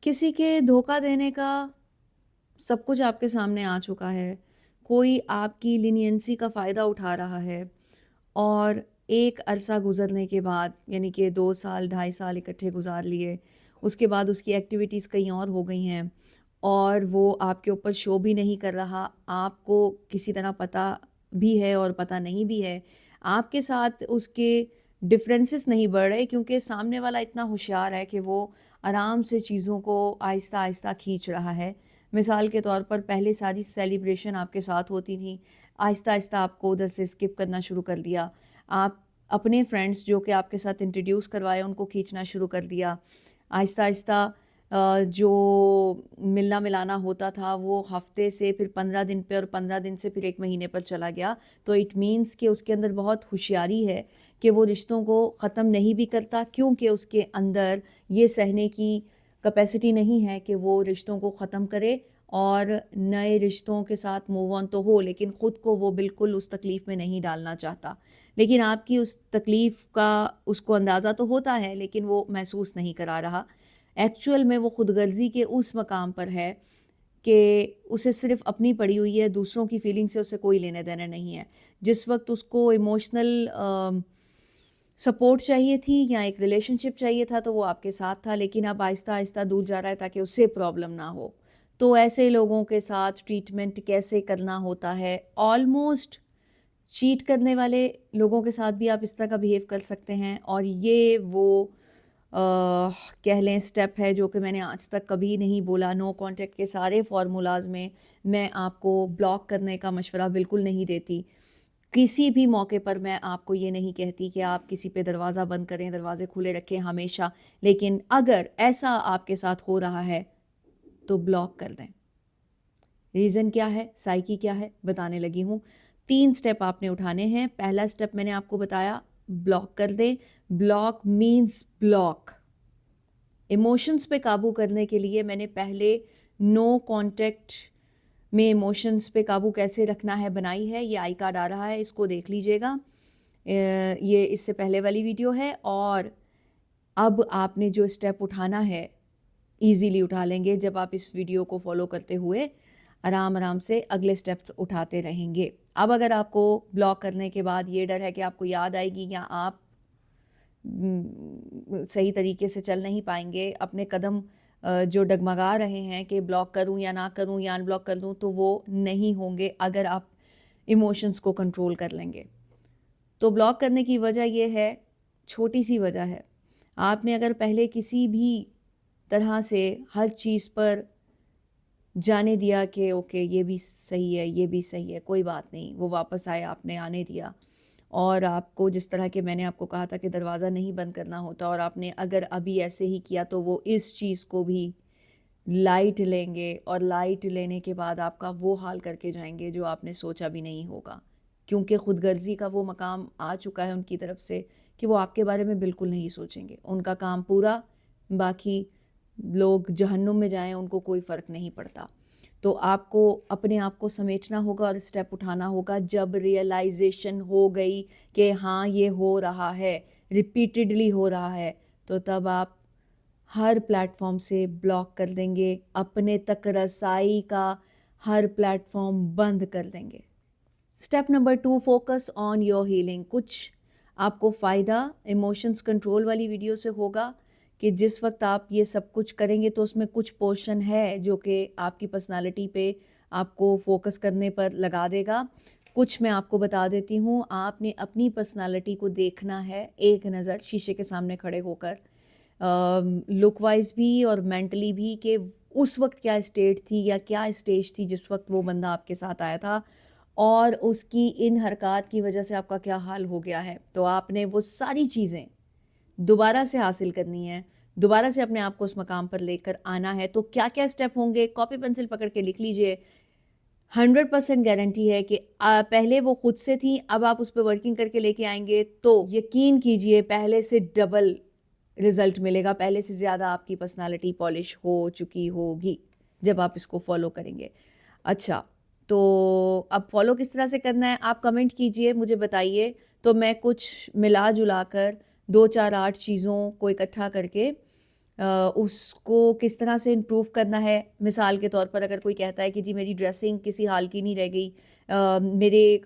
किसी के धोखा देने का सब कुछ आपके सामने आ चुका है। कोई आपकी लीनियंसी का फ़ायदा उठा रहा है और एक अरसा गुज़रने के बाद यानी कि 2 साल, ढाई साल इकट्ठे गुज़ार लिए, उसके बाद उसकी एक्टिविटीज़ कहीं और हो गई हैं और वो आपके ऊपर शो भी नहीं कर रहा। आपको किसी तरह पता भी है और पता नहीं भी है। आपके साथ उसके डिफरेंसेस नहीं बढ़ रहे क्योंकि सामने वाला इतना होशियार है कि वो आराम से चीज़ों को आहिस्ता-आहिस्ता खींच रहा है। मिसाल के तौर पर पहले सारी सेलिब्रेशन आपके साथ होती थी, आहिस्ता-आहिस्ता आपको उधर से स्किप करना शुरू कर दिया। आप अपने फ्रेंड्स जो कि आपके साथ इंट्रोड्यूस करवाए उनको खींचना शुरू कर दिया। आहिस्ता-आहिस्ता जो मिलना मिलाना होता था वो हफ़्ते से फिर 15 दिन पे और 15 दिन से फिर 1 महीने पर चला गया। तो इट मीन्स कि उसके अंदर बहुत होशियारी है कि वो रिश्तों को ख़त्म नहीं भी करता क्योंकि उसके अंदर ये सहने की कैपेसिटी नहीं है कि वो रिश्तों को ख़त्म करे और नए रिश्तों के साथ मूव ऑन तो हो, लेकिन ख़ुद को वो बिल्कुल उस तकलीफ़ में नहीं डालना चाहता। लेकिन आपकी उस तकलीफ़ का उसको अंदाज़ा तो होता है लेकिन वो महसूस नहीं करा रहा। एक्चुअल में वो खुदगर्ज़ी के उस मकाम पर है कि उसे सिर्फ़ अपनी पड़ी हुई है, दूसरों की फ़ीलिंग से उसे कोई लेना-देना नहीं है। जिस वक़्त उसको इमोशनल सपोर्ट चाहिए थी या एक रिलेशनशिप चाहिए था तो वो आपके साथ था, लेकिन अब आहिस्ता-आहिस्ता दूर जा रहा है ताकि उससे प्रॉब्लम ना हो। तो ऐसे लोगों के साथ ट्रीटमेंट कैसे करना होता है, ऑलमोस्ट चीट करने वाले लोगों के साथ भी आप इस तरह का बिहेव कर सकते हैं और ये वो कह लें स्टेप है जो कि मैंने आज तक कभी नहीं बोला। नो कॉन्टैक्ट के सारे फार्मूलाज़ में मैं आपको ब्लॉक करने का मशवरा बिल्कुल नहीं देती। किसी भी मौके पर मैं आपको ये नहीं कहती कि आप किसी पे दरवाज़ा बंद करें, दरवाज़े खुले रखें हमेशा। लेकिन अगर ऐसा आपके साथ हो रहा है तो ब्लॉक कर दें। रीज़न क्या है, साइकी क्या है, बताने लगी हूँ। 3 स्टेप आपने उठाने हैं। पहला स्टेप मैंने आपको बताया, ब्लॉक कर दें। Block means block. इमोशंस पे काबू करने के लिए मैंने पहले नो कॉन्टैक्ट में इमोशंस पे काबू कैसे रखना है बनाई है। ये आई कार्ड आ रहा है, इसको देख लीजिएगा। ये इससे पहले वाली वीडियो है और अब आपने जो स्टेप उठाना है ईज़िली उठा लेंगे जब आप इस वीडियो को फॉलो करते हुए आराम-आराम से अगले स्टेप्स उठाते रहेंगे। अब अगर आपको ब्लॉक करने के बाद ये डर है कि आपको याद आएगी या आप सही तरीके से चल नहीं पाएँगे, अपने कदम जो डगमगा रहे हैं कि ब्लॉक करूँ या ना करूँ या अनब्लॉक कर दूँ, तो वो नहीं होंगे अगर आप इमोशंस को कंट्रोल कर लेंगे। तो ब्लॉक करने की वजह ये है, छोटी-सी वजह है। आपने अगर पहले किसी भी तरह से हर चीज़ पर जाने दिया कि ओके ये भी सही है, ये भी सही है, कोई बात नहीं, वो वापस आए आपने आने दिया। और आपको जिस तरह के मैंने आपको कहा था कि दरवाज़ा नहीं बंद करना होता और आपने अगर अभी ऐसे ही किया तो वो इस चीज़ को भी लाइट लेंगे और लाइट लेने के बाद आपका वो हाल करके जाएँगे जो आपने सोचा भी नहीं होगा। क्योंकि खुदगर्ज़ी का वो मकाम आ चुका है उनकी तरफ से कि वो आपके बारे में बिल्कुल नहीं सोचेंगे। उनका काम पूरा, बाकी लोग जहन्नुम में जाएँ उनको कोई फ़र्क नहीं पड़ता। तो आपको अपने आप को समेटना होगा और स्टेप उठाना होगा जब रियलाइज़ेशन हो गई कि हाँ, ये हो रहा है, रिपीटेडली हो रहा है, तो तब आप हर प्लेटफ़ॉर्म से ब्लॉक कर देंगे, अपने तक रसाई का हर प्लेटफ़ॉर्म बंद कर देंगे। Step number 2, focus on your healing. कुछ आपको फ़ायदा इमोशंस कंट्रोल वाली वीडियो से होगा कि जिस वक़्त आप ये सब कुछ करेंगे तो उसमें कुछ पोर्शन है जो कि आपकी पर्सनैलिटी पे आपको फ़ोकस करने पर लगा देगा। कुछ मैं आपको बता देती हूँ, आपने अपनी पर्सनैलिटी को देखना है एक नज़र शीशे के सामने खड़े होकर, लुक वाइज़ भी और मेंटली भी कि उस वक़्त क्या स्टेट थी या क्या स्टेज थी जिस वक़्त वो बंदा आपके साथ आया था और उसकी इन हरकत की वजह से आपका क्या हाल हो गया है। तो आपने वो सारी चीज़ें दोबारा से हासिल करनी है, दोबारा से अपने आप को उस मकाम पर लेकर आना है। तो क्या-क्या स्टेप होंगे, कॉपी पेंसिल पकड़ के लिख लीजिए। 100% गारंटी है कि पहले वो खुद से थी, अब आप उस पे वर्किंग करके लेके आएँगे तो यकीन कीजिए पहले से डबल रिज़ल्ट मिलेगा, पहले से ज़्यादा आपकी पर्सनैलिटी पॉलिश हो चुकी होगी, जब आप इसको फ़ॉलो करेंगे। अच्छा, तो अब फ़ॉलो किस तरह से करना है, आप कमेंट कीजिए, मुझे बताइए, तो मैं कुछ मिला-जुला कर 2, 4, 8 चीज़ों को इकट्ठा करके اس کو کس طرح سے امپروو کرنا ہے. مثال کے طور پر اگر کوئی کہتا ہے کہ جی میری ڈریسنگ کسی حال کی نہیں رہ گئی، میرے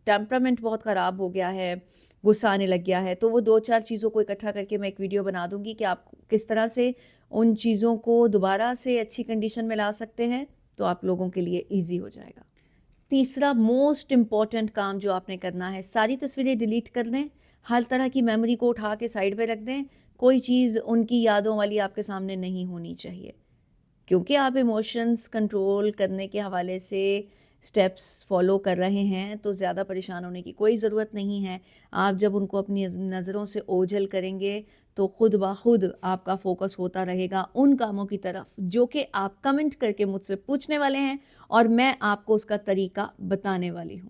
ٹیمپرامنٹ بہت خراب ہو گیا ہے، غصہ آنے لگ گیا ہے، تو وہ 2-4 چیزوں کو اکٹھا کر کے میں ایک ویڈیو بنا دوں گی کہ آپ کس طرح سے ان چیزوں کو دوبارہ سے اچھی کنڈیشن میں لا سکتے ہیں، تو آپ لوگوں کے لیے ایزی ہو جائے گا. تیسرا موسٹ امپورٹنٹ کام جو آپ نے کرنا ہے، ساری تصویریں ڈیلیٹ کر دیں، ہر طرح کی میموری کو اٹھا کے سائڈ پہ رکھ دیں. کوئی چیز ان کی یادوں والی آپ کے سامنے نہیں ہونی چاہیے، کیونکہ آپ ایموشنز کنٹرول کرنے کے حوالے سے سٹیپس فالو کر رہے ہیں تو زیادہ پریشان ہونے کی کوئی ضرورت نہیں ہے. آپ جب ان کو اپنی نظروں سے اوجھل کریں گے تو خود بخود آپ کا فوکس ہوتا رہے گا ان کاموں کی طرف جو کہ آپ کمنٹ کر کے مجھ سے پوچھنے والے ہیں اور میں آپ کو اس کا طریقہ بتانے والی ہوں.